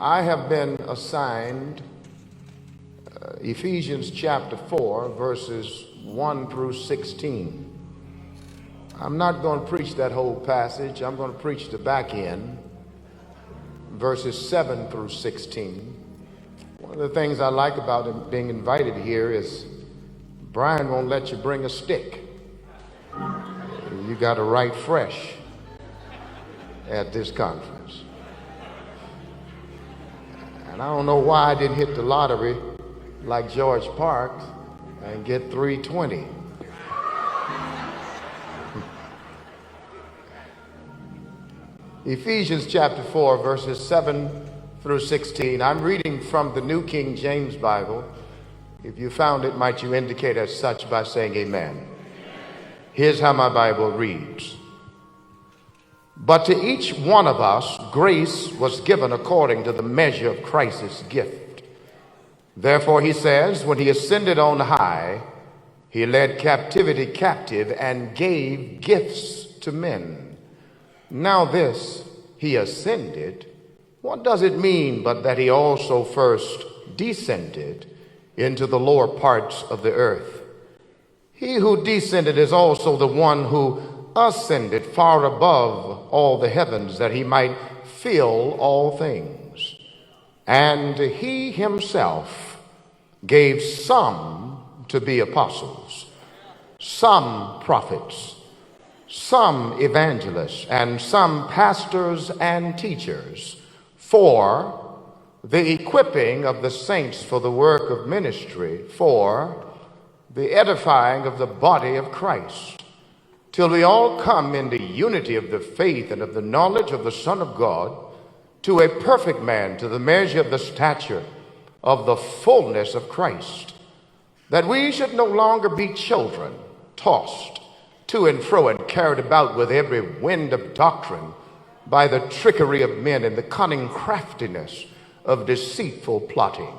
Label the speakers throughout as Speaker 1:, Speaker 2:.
Speaker 1: I have been assigned Ephesians chapter 4, verses 1 through 16. I'm not going to preach that whole passage. I'm going to preach the back end, verses 7 through 16. One of the things I like about being invited here is Brian won't let you bring a stick. You got to write fresh at this conference. And I don't know why I didn't hit the lottery like George Parks and get 320. Ephesians chapter 4, verses 7 through 16. I'm reading from the New King James Bible. If you found it, might you indicate as such by saying amen. Here's how my Bible reads. But to each one of us, grace was given according to the measure of Christ's gift. Therefore, he says, when he ascended on high, he led captivity captive and gave gifts to men. Now this, he ascended. What does it mean but that he also first descended into the lower parts of the earth? He who descended is also the one who ascended far above all the heavens, that he might fill all things. And he himself gave some to be apostles, some prophets, some evangelists, and some pastors and teachers, for the equipping of the saints for the work of ministry, for the edifying of the body of Christ, till we all come in the unity of the faith and of the knowledge of the Son of God, to a perfect man, to the measure of the stature of the fullness of Christ, that we should no longer be children, tossed to and fro and carried about with every wind of doctrine by the trickery of men and the cunning craftiness of deceitful plotting,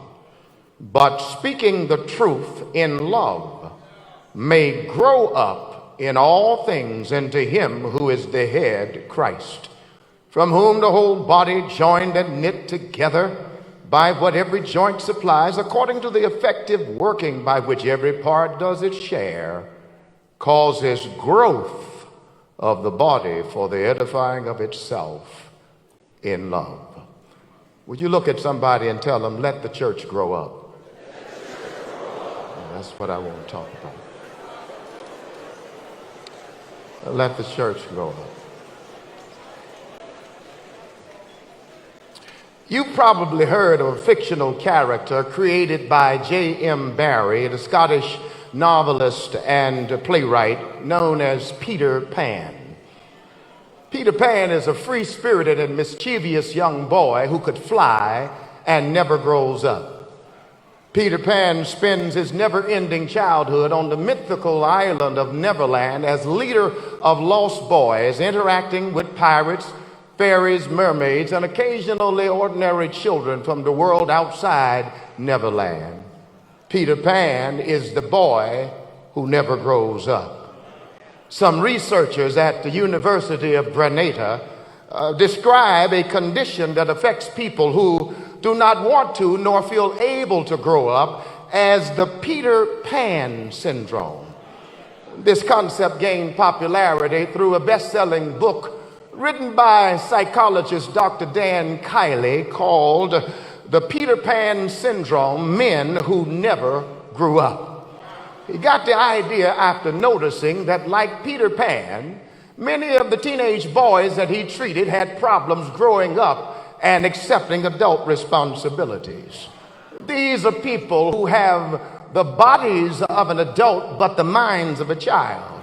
Speaker 1: but speaking the truth in love, may grow up in all things into him who is the head, Christ, from whom the whole body, joined and knit together by what every joint supplies, according to the effective working by which every part does its share, causes growth of the body for the edifying of itself in love. Would you look at somebody and tell them, let the church grow up? That's what I want to talk about. Let the church grow up. You probably heard of a fictional character created by J.M. Barrie, the Scottish novelist and playwright, known as Peter Pan. Peter Pan is a free-spirited and mischievous young boy who could fly and never grows up. Peter Pan spends his never-ending childhood on the mythical island of Neverland as leader of lost boys, interacting with pirates, fairies, mermaids, and occasionally ordinary children from the world outside Neverland. Peter Pan is the boy who never grows up. Some researchers at the University of Granada describe a condition that affects people who do not want to nor feel able to grow up as the Peter Pan syndrome. This concept gained popularity through a best-selling book written by psychologist Dr. Dan Kiley called The Peter Pan Syndrome, Men Who Never Grew Up. He got the idea after noticing that, like Peter Pan, many of the teenage boys that he treated had problems growing up and accepting adult responsibilities. These are people who have the bodies of an adult but the minds of a child.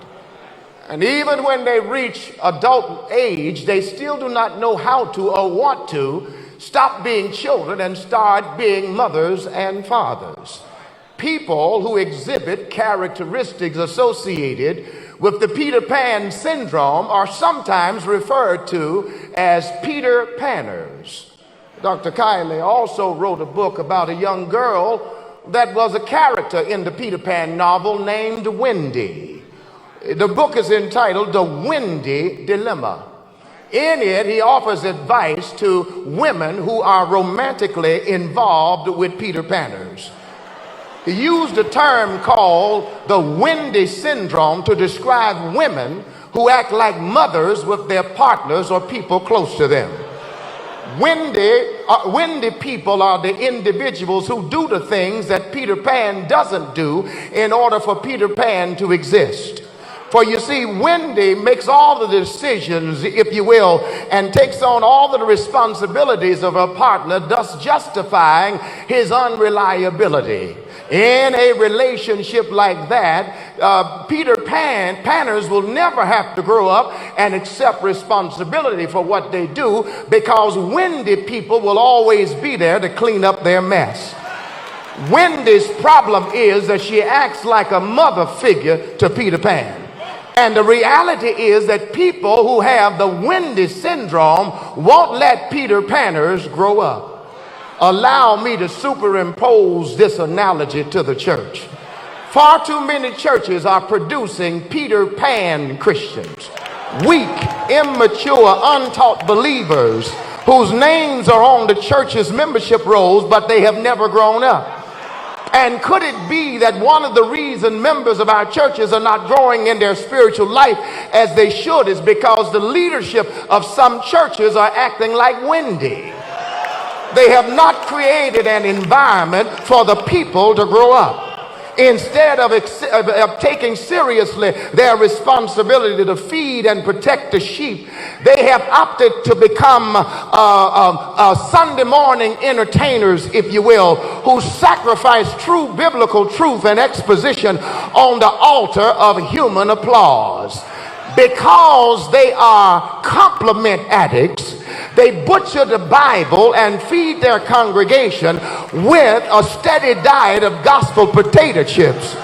Speaker 1: And even when they reach adult age, they still do not know how to or want to stop being children and start being mothers and fathers. People who exhibit characteristics associated with the Peter Pan syndrome are sometimes referred to as Peter Panners. Dr. Kiley also wrote a book about a young girl that was a character in the Peter Pan novel named Wendy. The book is entitled The Wendy Dilemma. In it, he offers advice to women who are romantically involved with Peter Panners. He used a term called the Wendy syndrome to describe women who act like mothers with their partners or people close to them. Wendy people are the individuals who do the things that Peter Pan doesn't do in order for Peter Pan to exist. For you see, Wendy makes all the decisions, if you will, and takes on all of the responsibilities of her partner, thus justifying his unreliability. In a relationship like that, Peter Panners will never have to grow up and accept responsibility for what they do, because Wendy people will always be there to clean up their mess. Wendy's problem is that she acts like a mother figure to Peter Pan. And the reality is that people who have the Wendy syndrome won't let Peter Panners grow up. Allow me to superimpose this analogy to the church. Far too many churches are producing Peter Pan Christians. Weak, immature, untaught believers whose names are on the church's membership rolls, but they have never grown up. And could it be that one of the reasons members of our churches are not growing in their spiritual life as they should is because the leadership of some churches are acting like Wendy? They have not created an environment for the people to grow up. Instead of taking seriously their responsibility to feed and protect the sheep, they have opted to become Sunday morning entertainers, if you will, who sacrifice true biblical truth and exposition on the altar of human applause. Because they are compliment addicts, they butcher the Bible and feed their congregation with a steady diet of gospel potato chips.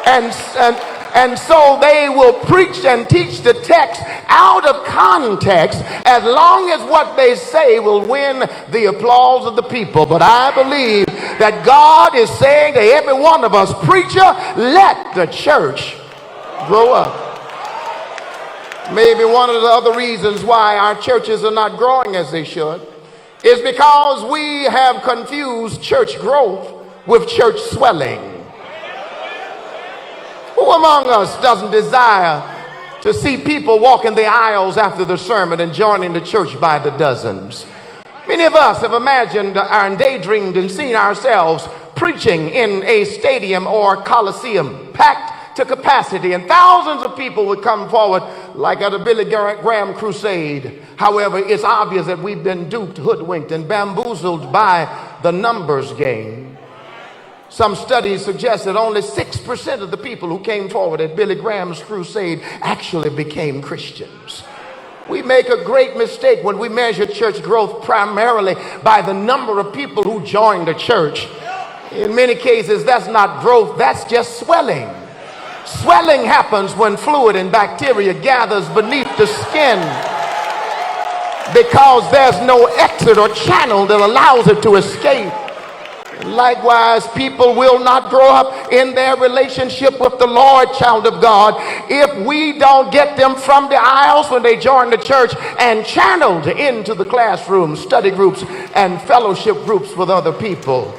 Speaker 1: And so they will preach and teach the text out of context as long as what they say will win the applause of the people. But I believe that God is saying to every one of us, preacher, let the church grow up. Maybe one of the other reasons why our churches are not growing as they should is because we have confused church growth with church swelling. Who among us doesn't desire to see people walking the aisles after the sermon and joining the church by the dozens? Many of us have imagined and daydreamed and seen ourselves preaching in a stadium or coliseum, packed to capacity, and thousands of people would come forward like at a Billy Graham crusade. However, it's obvious that we've been duped, hoodwinked, and bamboozled by the numbers game. Some studies suggest that only 6% of the people who came forward at Billy Graham's crusade actually became Christians. We make a great mistake when we measure church growth primarily by the number of people who join the church. In many cases, that's not growth, that's just swelling. Swelling happens when fluid and bacteria gathers beneath the skin because there's no exit or channel that allows it to escape. Likewise, people will not grow up in their relationship with the Lord, child of God, if we don't get them from the aisles when they join the church and channeled into the classrooms, study groups, and fellowship groups with other people.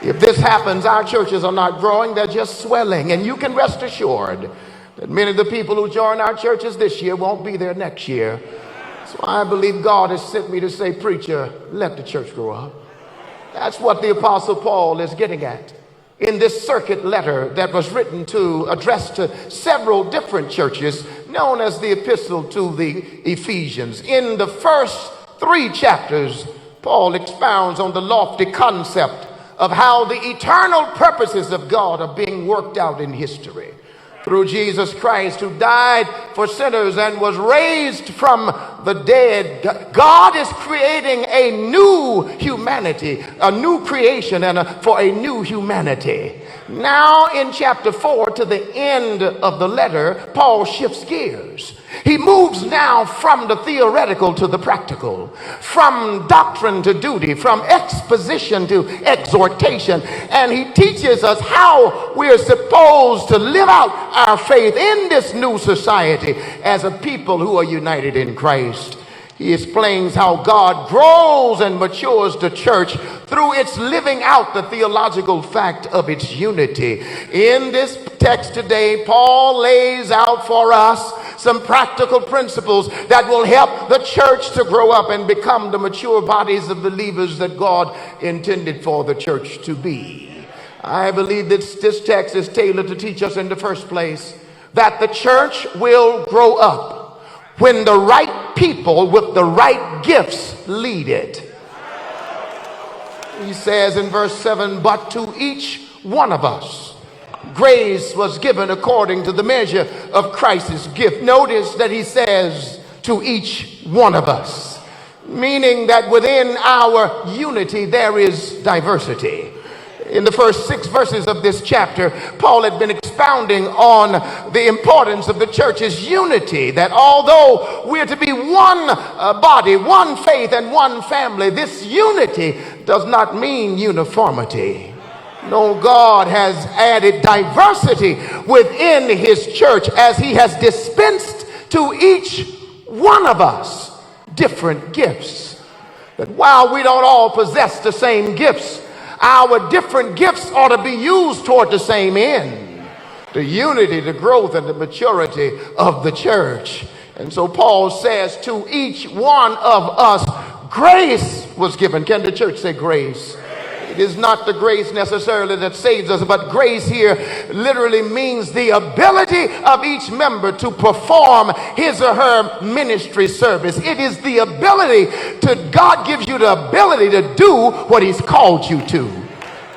Speaker 1: If this happens, our churches are not growing, they're just swelling. And you can rest assured that many of the people who join our churches this year won't be there next year. So I believe God has sent me to say, preacher, let the church grow up. That's what the Apostle Paul is getting at in this circuit letter that was written addressed to several different churches, known as the Epistle to the Ephesians. In the first 3 chapters, Paul expounds on the lofty concept of how the eternal purposes of God are being worked out in history through Jesus Christ, who died for sinners and was raised from the dead. God is creating a new humanity, a new creation, for a new humanity. Now in chapter 4 to the end of the letter, Paul shifts gears. He moves now from the theoretical to the practical, from doctrine to duty, from exposition to exhortation, and he teaches us how we're supposed to live out our faith in this new society as a people who are united in Christ. He explains how God grows and matures the church through its living out the theological fact of its unity. In this text today, Paul lays out for us some practical principles that will help the church to grow up and become the mature bodies of believers that God intended for the church to be. I believe that this text is tailored to teach us in the first place that the church will grow up when the right people with the right gifts lead it. He says in verse 7, but to each one of us grace was given according to the measure of Christ's gift. Notice that he says to each one of us, meaning that within our unity there is diversity. In the first 6 verses of this chapter, Paul had been expounding on the importance of the church's unity, that although we're to be one body, one faith, and one family, this unity does not mean uniformity. No, God has added diversity within his church as he has dispensed to each one of us different gifts. That while we don't all possess the same gifts, our different gifts ought to be used toward the same end, the unity, the growth, and the maturity of the church. And so Paul says to each one of us, grace was given. Can the church say grace? It is not the grace necessarily that saves us, but grace here literally means the ability of each member to perform his or her ministry service. It is the ability to, God gives you the ability to do what he's called you to.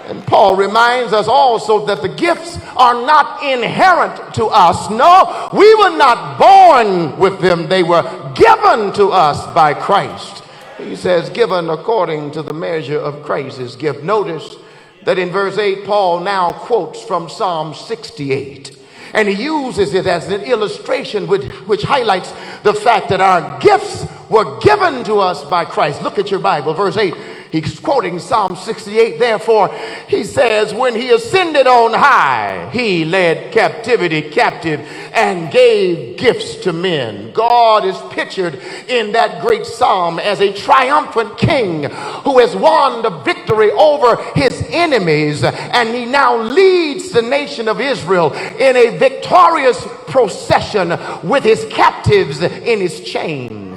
Speaker 1: And Paul reminds us also that the gifts are not inherent to us. No, we were not born with them. They were given to us by Christ. He says, given according to the measure of Christ's gift. Notice that in verse 8, Paul now quotes from Psalm 68. And he uses it as an illustration which highlights the fact that our gifts were given to us by Christ. Look at your Bible, verse 8. He's quoting Psalm 68. Therefore, he says, when he ascended on high, he led captivity captive and gave gifts to men. God is pictured in that great psalm as a triumphant king who has won the victory over his enemies. And he now leads the nation of Israel in a victorious procession with his captives in his chain.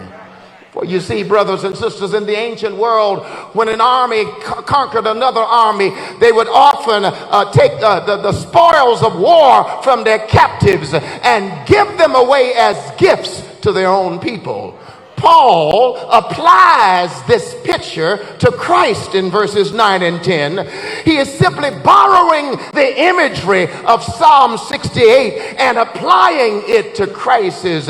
Speaker 1: For you see, brothers and sisters, in the ancient world, when an army conquered another army, they would often take the spoils of war from their captives and give them away as gifts to their own people. Paul applies this picture to Christ in verses 9 and 10. He is simply borrowing the imagery of Psalm 68 and applying it to Christ's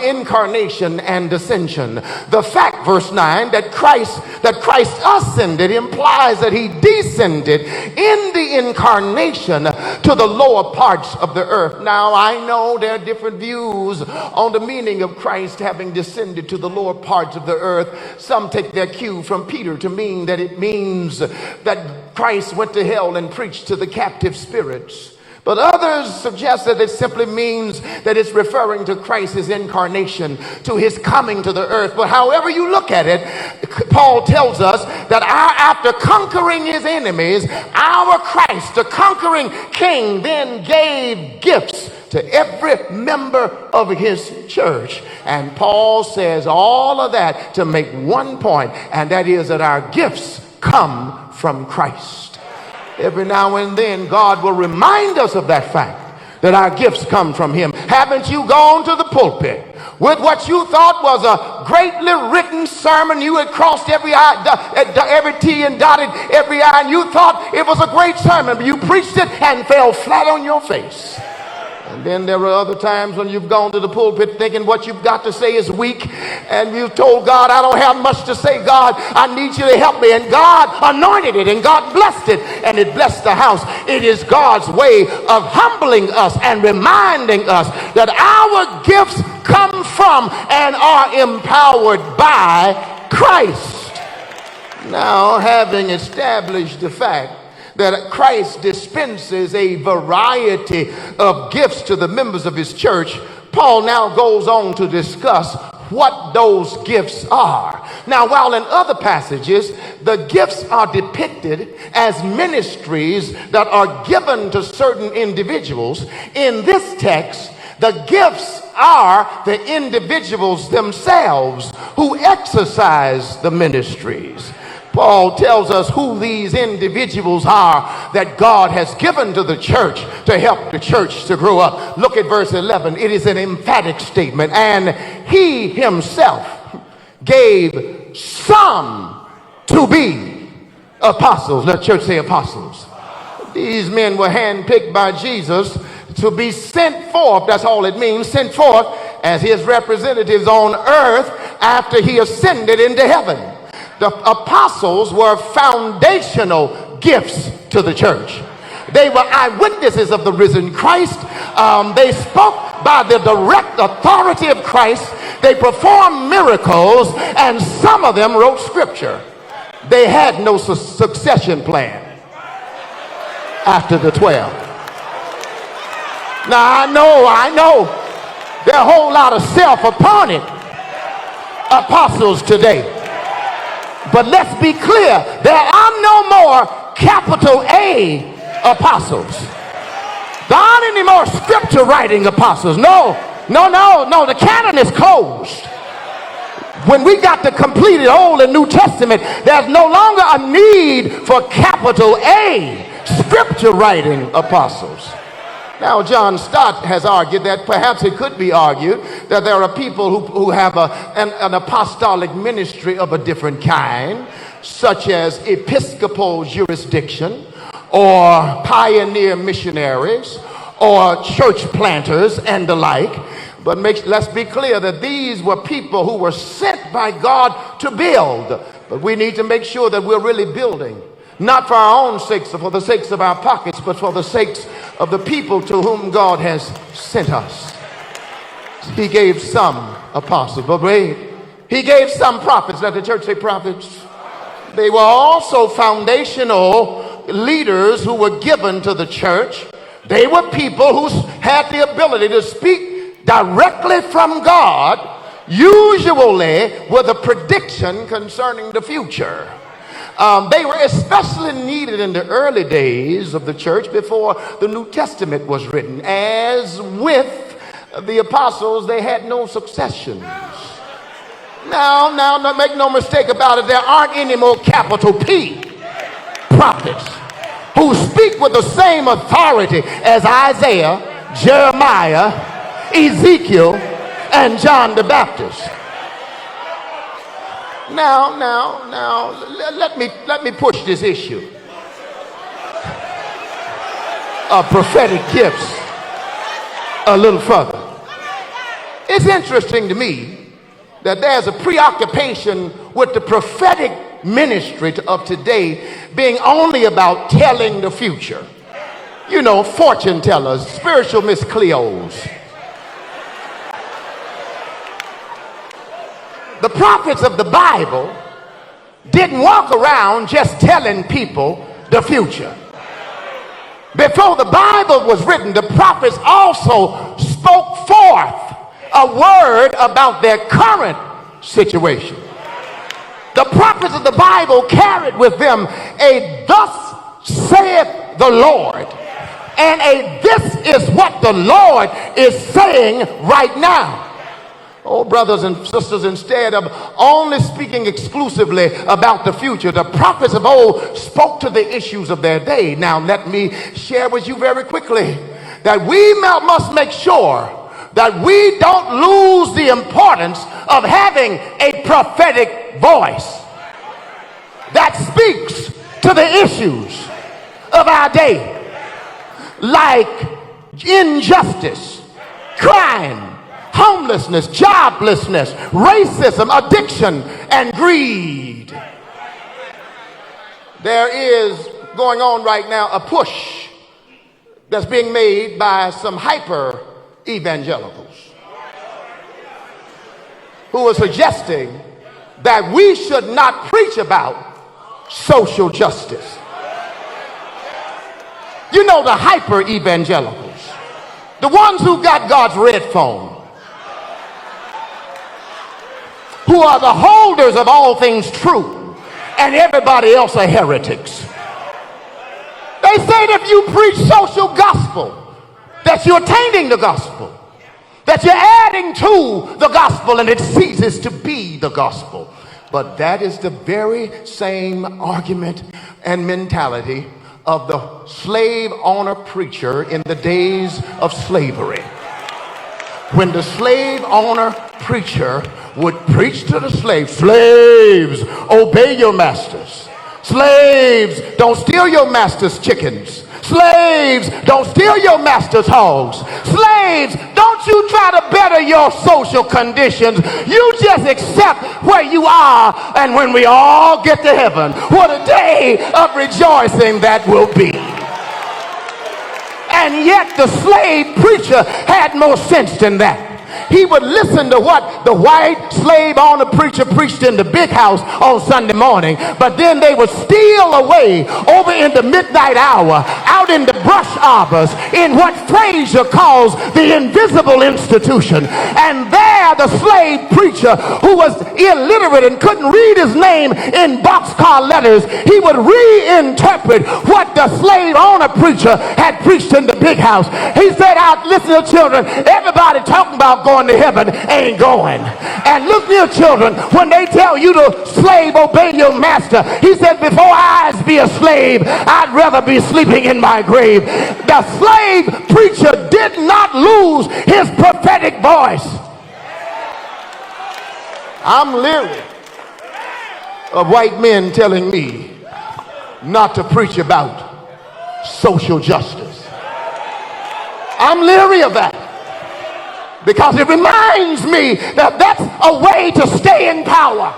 Speaker 1: incarnation and ascension. The fact, verse 9, that Christ ascended implies that he descended in the incarnation to the lower parts of the earth. Now, I know there are different views on the meaning of Christ having descended to the lower parts of the earth. Some take their cue from Peter to mean that it means that Christ went to hell and preached to the captive spirits. But others suggest that it simply means that it's referring to Christ's incarnation, to his coming to the earth. But however you look at it, Paul tells us that after conquering his enemies, our Christ, the conquering king, then gave gifts to every member of his church. And Paul says all of that to make one point, and that is that our gifts come from Christ. Every now and then, God will remind us of that fact, that our gifts come from him. Haven't you gone to the pulpit with what you thought was a greatly written sermon? You had crossed every T and dotted every I, and you thought it was a great sermon, but you preached it and fell flat on your face. And Then there are other times when you've gone to the pulpit thinking what you've got to say is weak, and you've told God, I don't have much to say. God, I need you to help me. And God anointed it, and God blessed it, and it blessed the house. It is God's way of humbling us and reminding us that our gifts come from and are empowered by Christ. Now, having established the fact that Christ dispenses a variety of gifts to the members of his church, Paul now goes on to discuss what those gifts are. Now, while in other passages, the gifts are depicted as ministries that are given to certain individuals, in this text, the gifts are the individuals themselves who exercise the ministries. Paul tells us who these individuals are that God has given to the church to help the church to grow up. Look at verse 11. It is an emphatic statement. And he himself gave some to be apostles. Let church say apostles. These men were handpicked by Jesus to be sent forth. That's all it means, sent forth as his representatives on earth after he ascended into heaven. The apostles were foundational gifts to the church. They were eyewitnesses of the risen Christ. They spoke by the direct authority of Christ. They performed miracles, and some of them wrote scripture. They had no succession plan after the 12. Now, I know there are a whole lot of self-appointed apostles today. But let's be clear, there are no more capital A apostles. There aren't any more scripture writing apostles. No, the canon is closed. When we got the completed Old and New Testament, there's no longer a need for capital A scripture writing apostles. Now, John Stott has argued that perhaps it could be argued that there are people who have an apostolic ministry of a different kind, such as episcopal jurisdiction, or pioneer missionaries, or church planters, and the like. But let's be clear that these were people who were sent by God to build. But we need to make sure that we're really building. Not for our own sakes or for the sakes of our pockets, but for the sakes of the people to whom God has sent us. He gave some apostles, but wait, he gave some prophets. Let the church say prophets. They were also foundational leaders who were given to the church. They were people who had the ability to speak directly from God, usually with a prediction concerning the future. They were especially needed in the early days of the church before the New Testament was written. As with the apostles, they had no successions. Now, don't make no mistake about it. There aren't any more capital P prophets who speak with the same authority as Isaiah, Jeremiah, Ezekiel, and John the Baptist. Now, let me push this issue of prophetic gifts a little further. It's interesting to me that there's a preoccupation with the prophetic ministry of today being only about telling the future. You know, fortune tellers, spiritual Miss Cleos. The prophets of the Bible didn't walk around just telling people the future. Before the Bible was written, the prophets also spoke forth a word about their current situation. The prophets of the Bible carried with them a "thus saith the Lord" and a "this is what the Lord is saying right now." Oh, brothers and sisters, instead of only speaking exclusively about the future, the prophets of old spoke to the issues of their day. Now, let me share with you very quickly that we must make sure that we don't lose the importance of having a prophetic voice that speaks to the issues of our day, like injustice, crime, homelessness, joblessness, racism, addiction, and greed. There is going on right now a push that's being made by some hyper evangelicals who are suggesting that we should not preach about social justice. You know, the hyper evangelicals, the ones who got God's red phone, who are the holders of all things true, and everybody else are heretics. They say that if you preach social gospel, that you're tainting the gospel, that you're adding to the gospel and it ceases to be the gospel. But that is the very same argument and mentality of the slave owner preacher in the days of slavery. When the slave owner preacher would preach to the slaves, slaves, obey your masters. Slaves, don't steal your master's chickens. Slaves, don't steal your master's hogs. Slaves, don't you try to better your social conditions. You just accept where you are, and when we all get to heaven, what a day of rejoicing that will be. And yet the slave preacher had more sense than that. He would listen to what the white slave owner preacher preached in the big house on Sunday morning, but then they would steal away over in the midnight hour out in the brush arbors in what Fraser calls the invisible institution. And there the slave preacher, who was illiterate and couldn't read his name in boxcar letters, he would reinterpret what the slave owner preacher had preached in the big house. He said, listen to children, everybody talking about going to heaven ain't going. And look, dear children, when they tell you to slave obey your master, he said, before I be a slave, I'd rather be sleeping in my grave. The slave preacher did not lose his prophetic voice. I'm leery of white men telling me not to preach about social justice. I'm leery of that, because it reminds me that that's a way to stay in power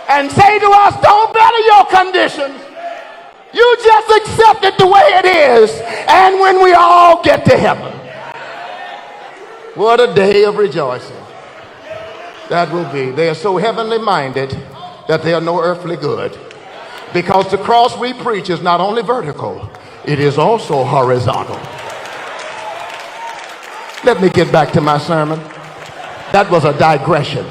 Speaker 1: and say to us, don't better your conditions. You just accept it the way it is. And when we all get to heaven, what a day of rejoicing that will be. They are so heavenly minded that they are no earthly good, because the cross we preach is not only vertical, it is also horizontal. Let me get back to my sermon. That was a digression.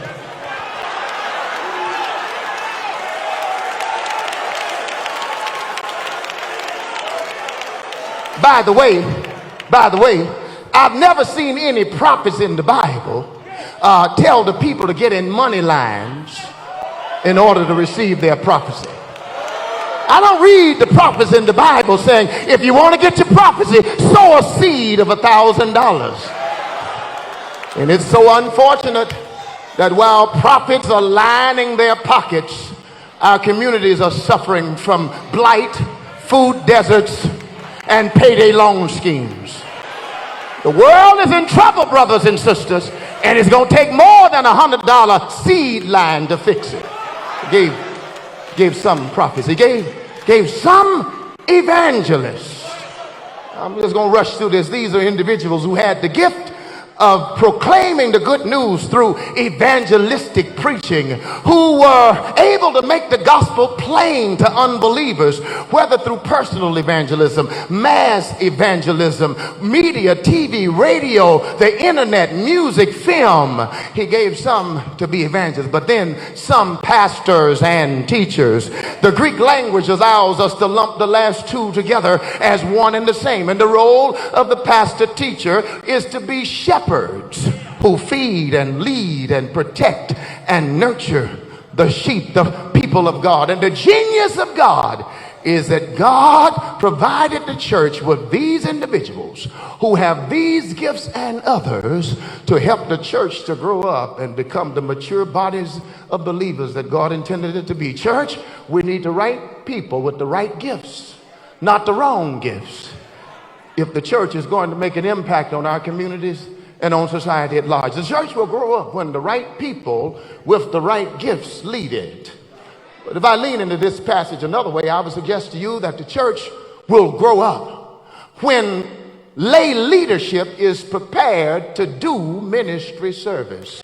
Speaker 1: By the way, I've never seen any prophets in the Bible tell the people to get in money lines in order to receive their prophecy. I don't read the prophets in the Bible saying, if you want to get your prophecy, sow a seed of $1,000. And it's so unfortunate that while prophets are lining their pockets, our communities are suffering from blight, food deserts, and payday loan schemes. The world is in trouble, brothers and sisters, and it's going to take more than $100 seed line to fix it. Gave some prophets. He gave some evangelists. I'm just going to rush through this. These are individuals who had the gift of proclaiming the good news through evangelistic preaching, who were able to make the gospel plain to unbelievers, whether through personal evangelism, mass evangelism, media, TV, radio, the internet, music, film. He gave some to be evangelists, but then some pastors and teachers. The Greek language allows us to lump the last two together as one and the same, and the role of the pastor teacher is to be shepherds who feed and lead and protect and nurture the sheep, the people of God. And the genius of God is that God provided the church with these individuals who have these gifts and others to help the church to grow up and become the mature bodies of believers that God intended it to be. Church, we need the right people with the right gifts, not the wrong gifts. if the church is going to make an impact on our communities and on society at large. The church will grow up when the right people with the right gifts lead it. But if I lean into this passage another way, I would suggest to you that the church will grow up when lay leadership is prepared to do ministry service.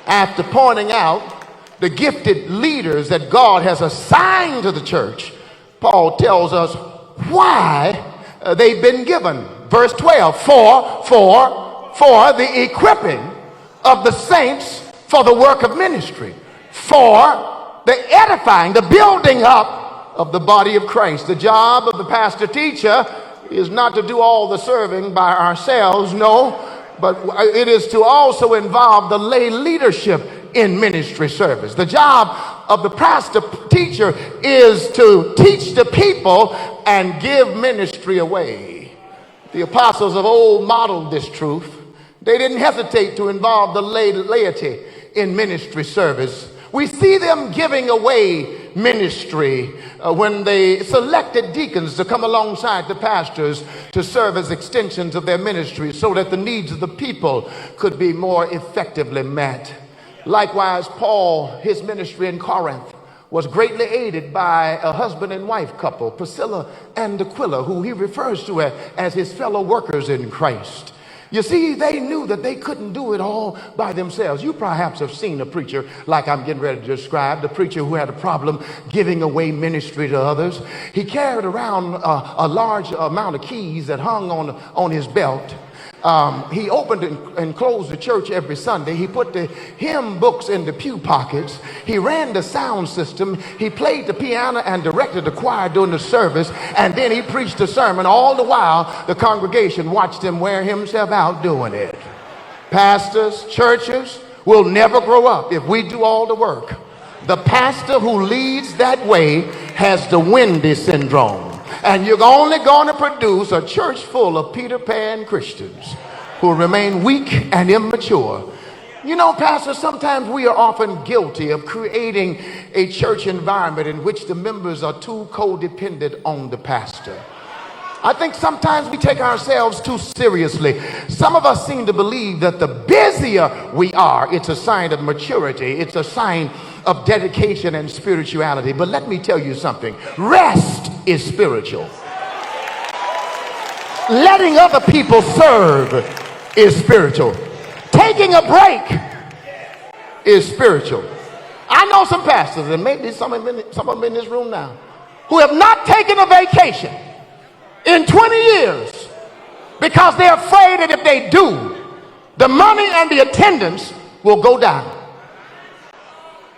Speaker 1: After pointing out the gifted leaders that God has assigned to the church, Paul tells us why they've been given. Verse 12, for the equipping of the saints for the work of ministry, for the edifying, the building up of the body of Christ. The job of the pastor teacher is not to do all the serving by ourselves, no, but it is to also involve the lay leadership in ministry service. The job of the pastor teacher is to teach the people and give ministry away. The apostles of old modeled this truth. They didn't hesitate to involve the laity in ministry service. We see them giving away ministry when they selected deacons to come alongside the pastors to serve as extensions of their ministry so that the needs of the people could be more effectively met. Likewise, Paul, his ministry in Corinth was greatly aided by a husband and wife couple, Priscilla and Aquila, who he refers to as his fellow workers in Christ. You see, they knew that they couldn't do it all by themselves. You perhaps have seen a preacher like I'm getting ready to describe, the preacher who had a problem giving away ministry to others. He carried around a large amount of keys that hung on his belt. He opened and closed the church every Sunday. He put the hymn books in the pew pockets. He ran the sound system. He played the piano and directed the choir during the service. And then he preached the sermon. All the while, the congregation watched him wear himself out doing it. Pastors, churches will never grow up if we do all the work. The pastor who leads that way has the Wendy syndrome. And you're only going to produce a church full of Peter Pan Christians who remain weak and immature. You know, Pastor, sometimes we are often guilty of creating a church environment in which the members are too codependent on the pastor. I think sometimes we take ourselves too seriously. Some of us seem to believe that the busier we are, it's a sign of maturity. It's a sign of dedication and spirituality. But let me tell you something. Rest is spiritual. Letting other people serve is spiritual. Taking a break is spiritual. I know some pastors, and maybe some of them in this room now, who have not taken a vacation in 20 years because they're afraid that if they do, the money and the attendance will go down.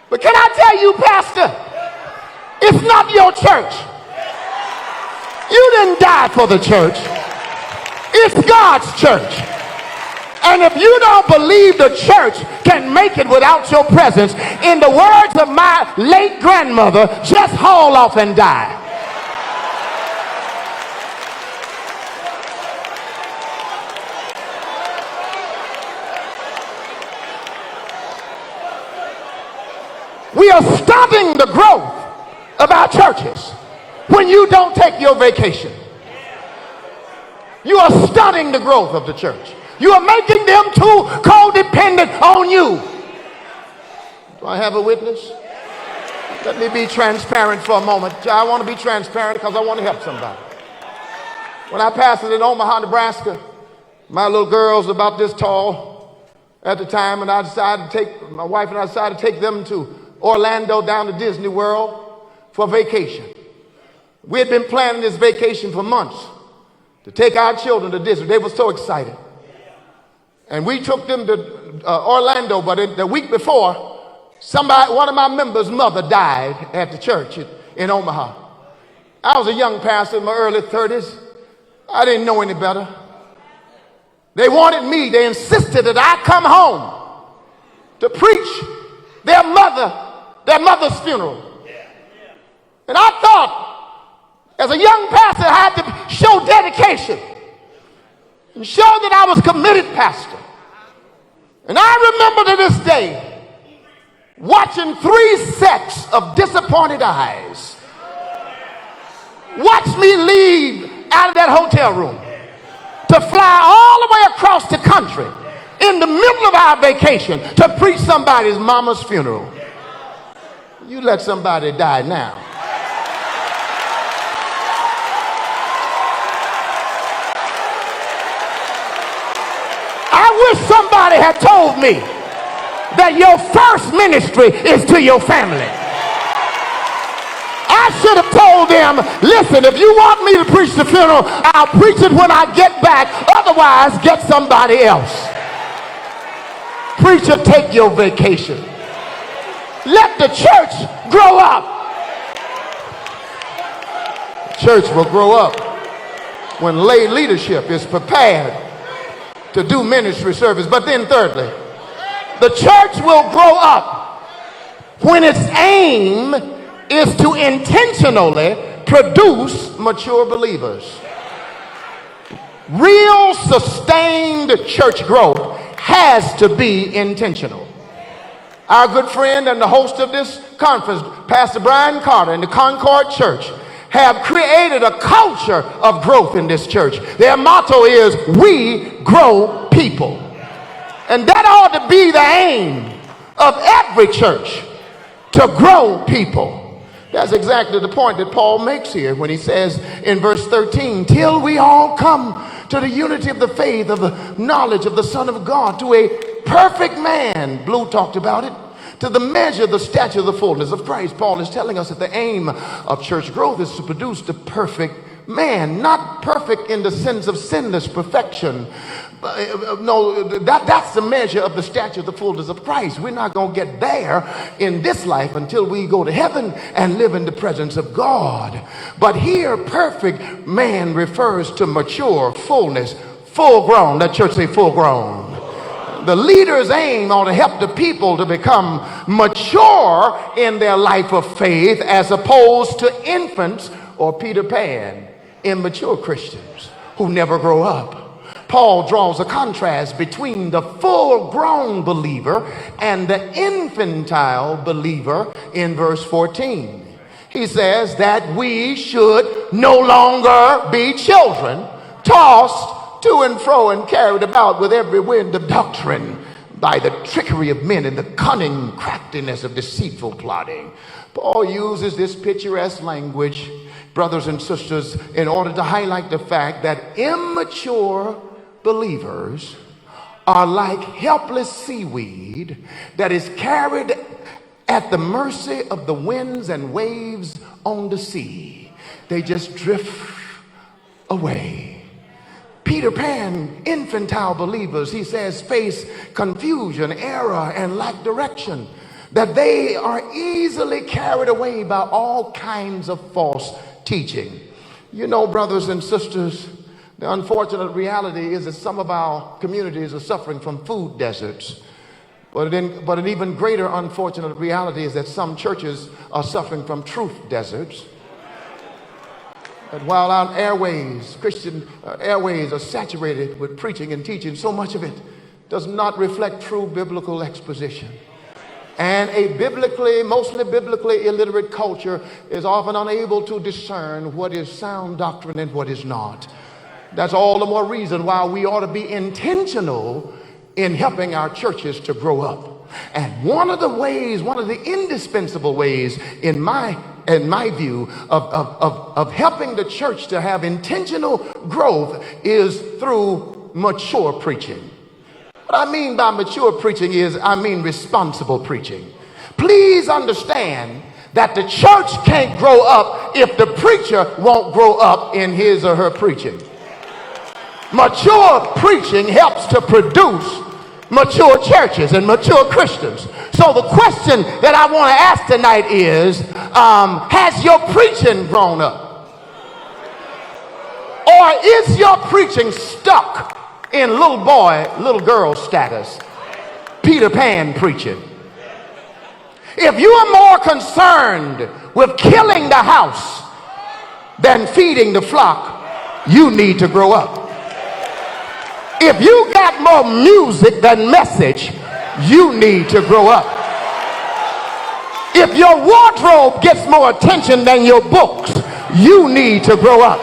Speaker 1: But can I tell you, Pastor, it's not your church. You didn't die for the church. It's God's church. And if you don't believe the church can make it without your presence, in the words of my late grandmother, just haul off and die. We are stopping the growth of our churches when you don't take your vacation. You are stunting the growth of the church. You are making them too codependent on you. Do I have a witness? Let me be transparent for a moment. I want to be transparent because I want to help somebody. When I pastored in Omaha, Nebraska, my little girls about this tall at the time, and my wife and I decided to take them to Orlando, down to Disney World for vacation. We had been planning this vacation for months to take our children to Disney. They were so excited. And we took them to Orlando, but the week before, one of my members' mother died at the church in Omaha. I was a young pastor in my early 30s. I didn't know any better. They wanted me, they insisted that I come home to preach their mother's funeral. And I thought, as a young pastor, I had to show dedication and show that I was committed pastor. And I remember to this day watching 3 sets of disappointed eyes watch me leave out of that hotel room to fly all the way across the country in the middle of our vacation to preach somebody's mama's funeral. You let somebody die now. I wish somebody had told me that your first ministry is to your family. I should have told them, listen, if you want me to preach the funeral, I'll preach it when I get back. Otherwise, get somebody else. Preacher, take your vacation. Let the church grow up. The church will grow up when lay leadership is prepared to do ministry service. But then thirdly, the church will grow up when its aim is to intentionally produce mature believers. Real sustained church growth has to be intentional. Our good friend and the host of this conference, Pastor Brian Carter and the Concord Church, have created a culture of growth in this church. Their motto is, we grow people. And that ought to be the aim of every church, to grow people. That's exactly the point that Paul makes here when he says in verse 13, till we all come to the unity of the faith, of the knowledge of the Son of God, to a perfect man. Blue talked about it. To the measure, the stature, the fullness of Christ. Paul is telling us that the aim of church growth is to produce the perfect man. Not perfect in the sense of sinless perfection. No, that's the measure of the stature, the fullness of Christ. We're not going to get there in this life until we go to heaven and live in the presence of God. But here, perfect man refers to mature, fullness, full grown. Let church say full grown. The leader's aim ought to help the people to become mature in their life of faith, as opposed to infants or Peter Pan, immature Christians who never grow up. Paul draws a contrast between the full-grown believer and the infantile believer in verse 14. He says that we should no longer be children, tossed to and fro and carried about with every wind of doctrine by the trickery of men and the cunning craftiness of deceitful plotting. Paul uses this picturesque language, brothers and sisters, in order to highlight the fact that immature believers are like helpless seaweed that is carried at the mercy of the winds and waves on the sea. They just drift away. Peter Pan, infantile believers, he says, face confusion, error, and lack direction, that they are easily carried away by all kinds of false teaching. You know, brothers and sisters, the unfortunate reality is that some of our communities are suffering from food deserts. But an even greater unfortunate reality is that some churches are suffering from truth deserts. That while our airways, Christian airways, are saturated with preaching and teaching, so much of it does not reflect true biblical exposition. And a mostly biblically illiterate culture is often unable to discern what is sound doctrine and what is not. That's all the more reason why we ought to be intentional in helping our churches to grow up. And one of the indispensable ways in my view of helping the church to have intentional growth is through mature preaching. What I mean by mature preaching is, I mean responsible preaching. Please understand that the church can't grow up if the preacher won't grow up in his or her preaching. Mature preaching helps to produce mature churches and mature Christians. So the question that I want to ask tonight is, has your preaching grown up? Or is your preaching stuck in little boy, little girl status? Peter Pan preaching. If you are more concerned with killing the house than feeding the flock, you need to grow up. If you got more music than message, you need to grow up. If your wardrobe gets more attention than your books, you need to grow up.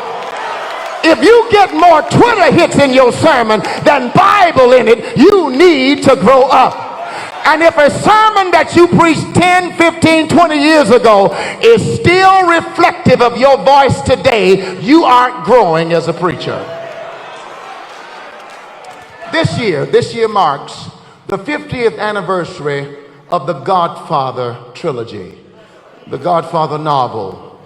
Speaker 1: If you get more Twitter hits in your sermon than Bible in it, you need to grow up. And if a sermon that you preached 10, 15, 20 years ago is still reflective of your voice today, you aren't growing as a preacher. This year marks the 50th anniversary of the Godfather trilogy, the Godfather novel.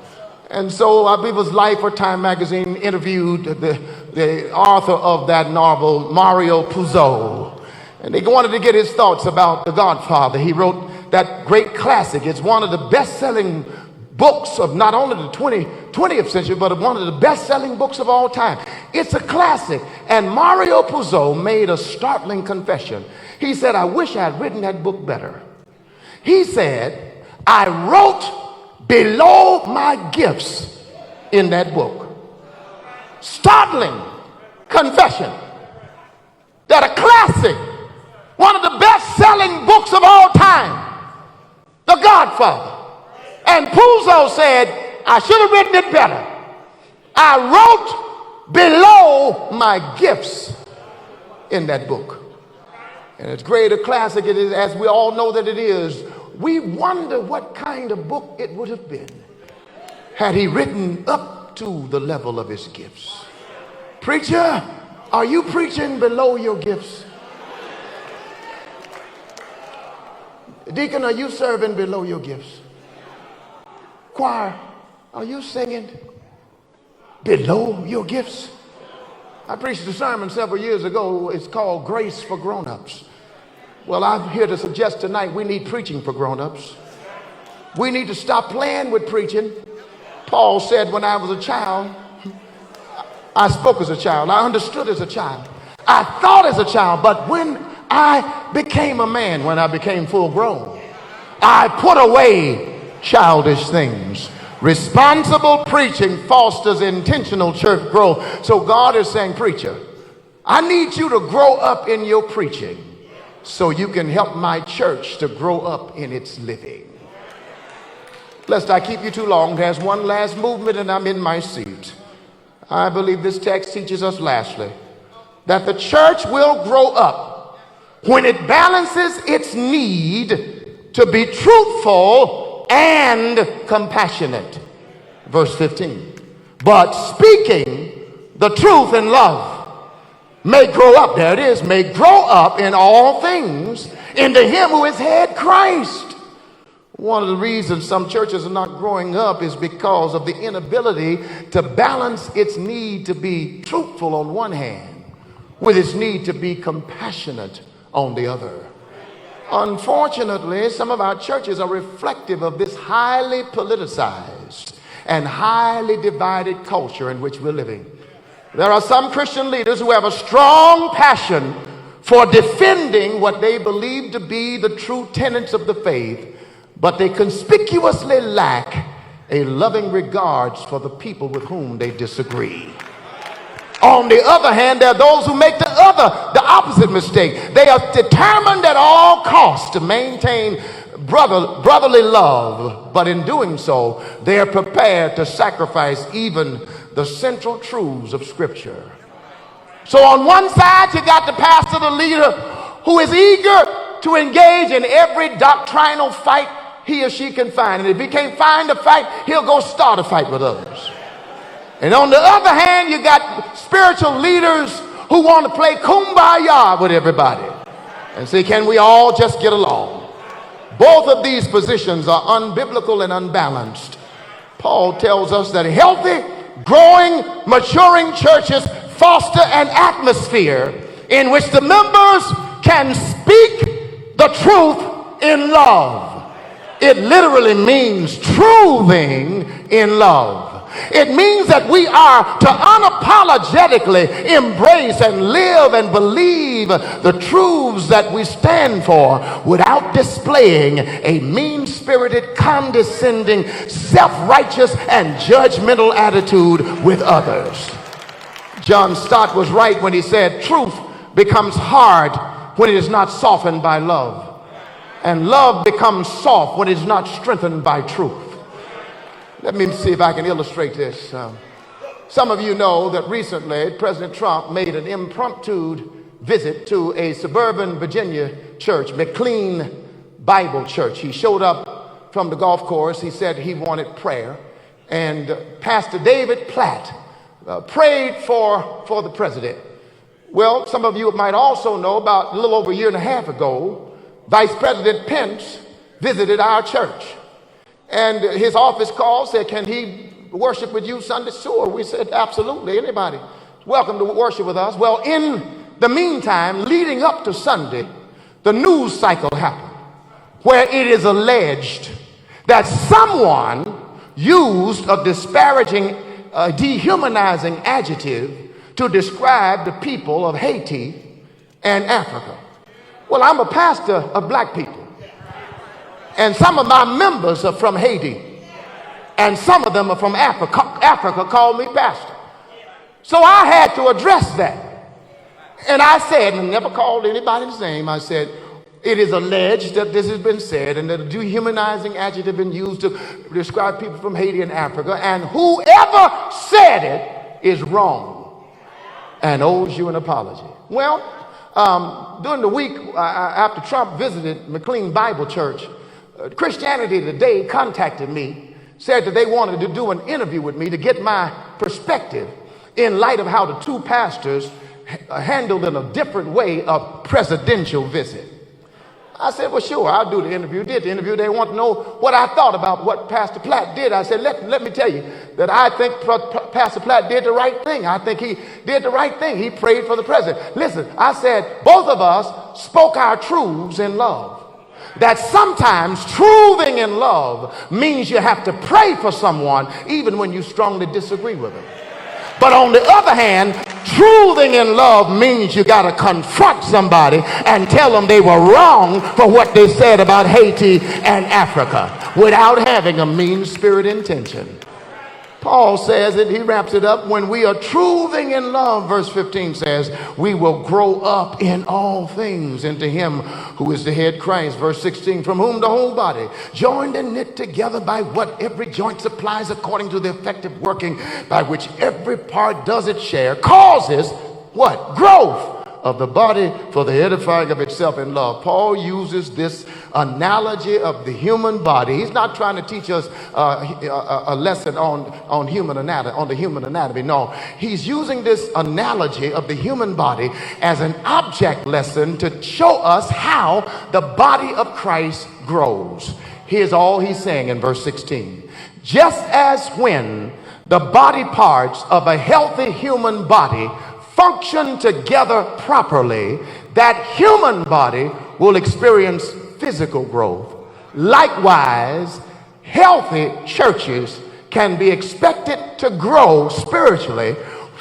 Speaker 1: And so I believe it was Life or Time magazine interviewed the author of that novel, Mario Puzo. And they wanted to get his thoughts about The Godfather. He wrote that great classic. It's one of the best-selling books of not only the 20th century, but one of the best-selling books of all time. It's a classic. And Mario Puzo made a startling confession. He said, I wish I had written that book better. He said, I wrote below my gifts in that book. Startling confession that a classic, one of the best-selling books of all time, The Godfather. And Puzo said, I should have written it better. I wrote below my gifts in that book. And as great a classic it is, as we all know that it is, we wonder what kind of book it would have been had he written up to the level of his gifts. Preacher, are you preaching below your gifts? Deacon, are you serving below your gifts? Choir, are you singing below your gifts? I preached a sermon several years ago. It's called Grace for Grown-Ups. Well, I'm here to suggest tonight we need preaching for grown-ups. We need to stop playing with preaching. Paul said, when I was a child, I spoke as a child. I understood as a child. I thought as a child. But when I became a man, when I became full grown, I put away childish things. Responsible preaching fosters intentional church growth. So God is saying, preacher, I need you to grow up in your preaching so you can help my church to grow up in its living. Lest I keep you too long, there's one last movement and I'm in my seat. I believe this text teaches us lastly that the church will grow up when it balances its need to be truthful and compassionate. Verse 15. But speaking the truth in love may grow up, there it is, may grow up in all things into him who is head, Christ. One of the reasons some churches are not growing up is because of the inability to balance its need to be truthful on one hand with its need to be compassionate on the other. Unfortunately, some of our churches are reflective of this highly politicized and highly divided culture in which we're living. There are some Christian leaders who have a strong passion for defending what they believe to be the true tenets of the faith, but they conspicuously lack a loving regards for the people with whom they disagree. On the other hand, there are those who make the opposite mistake. They are determined at all costs to maintain brotherly love, but in doing so, they are prepared to sacrifice even the central truths of Scripture. So on one side, you got the pastor, the leader, who is eager to engage in every doctrinal fight he or she can find. And if he can't find a fight, he'll go start a fight with others. And on the other hand, you got spiritual leaders who want to play kumbaya with everybody and say, can we all just get along? Both of these positions are unbiblical and unbalanced. Paul tells us that healthy, growing, maturing churches foster an atmosphere in which the members can speak the truth in love. It literally means truthing in love. It means that we are to unapologetically embrace and live and believe the truths that we stand for without displaying a mean-spirited, condescending, self-righteous, and judgmental attitude with others. John Stott was right when he said, truth becomes hard when it is not softened by love. And love becomes soft when it is not strengthened by truth. Let me see if I can illustrate this. Some of you know that recently President Trump made an impromptu visit to a suburban Virginia church, McLean Bible Church. He showed up from the golf course. He said he wanted prayer. And Pastor David Platt prayed for the president. Well, some of you might also know about a little over a year and a half ago, Vice President Pence visited our church. And his office called, said, can he worship with you Sunday? Sure. We said, absolutely. Anybody welcome to worship with us. Well, in the meantime, leading up to Sunday, the news cycle happened where it is alleged that someone used a disparaging, dehumanizing adjective to describe the people of Haiti and Africa. Well, I'm a pastor of black people, and some of my members are from Haiti, and some of them are from Africa. Africa called me pastor. So I had to address that. And I said, and never called anybody's name, I said, it is alleged that this has been said and that a dehumanizing adjective been used to describe people from Haiti and Africa, and whoever said it is wrong and owes you an apology. Well, during the week after Trump visited McLean Bible Church, Christianity Today contacted me, said that they wanted to do an interview with me to get my perspective in light of how the two pastors handled in a different way a presidential visit. I said, well, sure, I'll do the interview. Did the interview. They want to know what I thought about what Pastor Platt did. I said, let me tell you that I think Pastor Platt did the right thing. I think he did the right thing. He prayed for the president. Listen, I said, both of us spoke our truths in love. That sometimes truthing in love means you have to pray for someone even when you strongly disagree with them. But on the other hand, truthing in love means you got to confront somebody and tell them they were wrong for what they said about Haiti and Africa without having a mean-spirit intention. Paul says it, he wraps it up, when we are truthing in love, verse 15 says, we will grow up in all things into him who is the head, Christ. Verse 16, from whom the whole body, joined and knit together by what every joint supplies according to the effective working by which every part does its share, causes what? Growth of the body for the edifying of itself in love. Paul uses this analogy of the human body. He's not trying to teach us a lesson on human anatomy, on the human anatomy. No, he's using this analogy of the human body as an object lesson to show us how the body of Christ grows. Here's all he's saying in verse 16. Just as when the body parts of a healthy human body function together properly, that human body will experience physical growth. Likewise, healthy churches can be expected to grow spiritually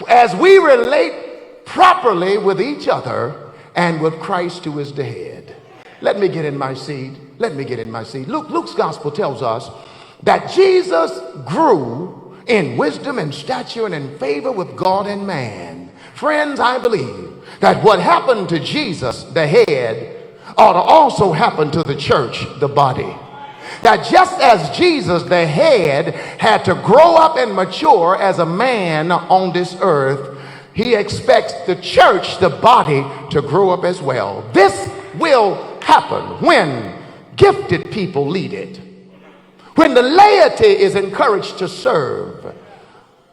Speaker 1: as we relate properly with each other and with Christ, who is the head. Let me get in my seat. Luke's gospel tells us that Jesus grew in wisdom and stature and in favor with God and man. Friends, I believe that what happened to Jesus, the head, ought to also happen to the church, the body. That just as Jesus, the head, had to grow up and mature as a man on this earth, he expects the church, the body, to grow up as well. This will happen when gifted people lead it, when the laity is encouraged to serve,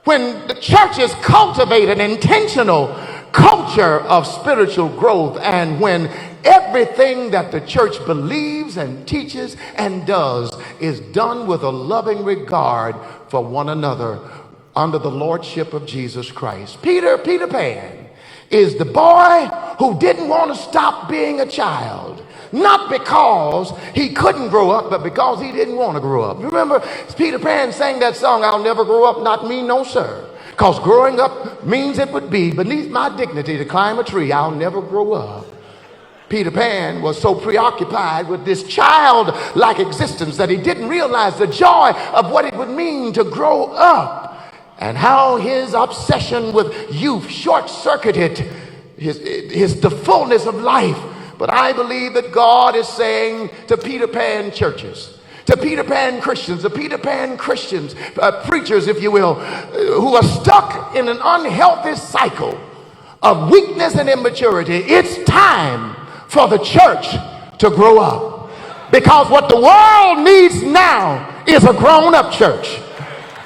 Speaker 1: when the churches cultivate an intentional culture of spiritual growth, and when everything that the church believes and teaches and does is done with a loving regard for one another under the lordship of Jesus Christ. Peter Pan is the boy who didn't want to stop being a child. Not because he couldn't grow up, but because he didn't want to grow up. Remember, Peter Pan sang that song, I'll never grow up, not me, no sir. Because growing up means it would be beneath my dignity to climb a tree. I'll never grow up. Peter Pan was so preoccupied with this childlike existence that he didn't realize the joy of what it would mean to grow up, and how his obsession with youth short-circuited the fullness of life. But I believe that God is saying to Peter Pan churches, to Peter Pan Christians, preachers, if you will, who are stuck in an unhealthy cycle of weakness and immaturity. It's time for the church to grow up, because what the world needs now is a grown-up church.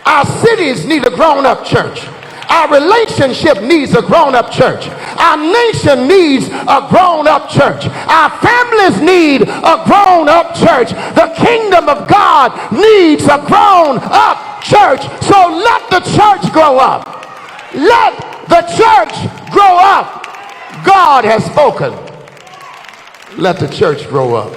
Speaker 1: Our cities need a grown-up church. Our relationship needs a grown-up church. Our nation needs a grown-up church. Our families need a grown-up church. The kingdom of God needs a grown-up church. So let the church grow up. Let the church grow up. God has spoken. Let the church grow up.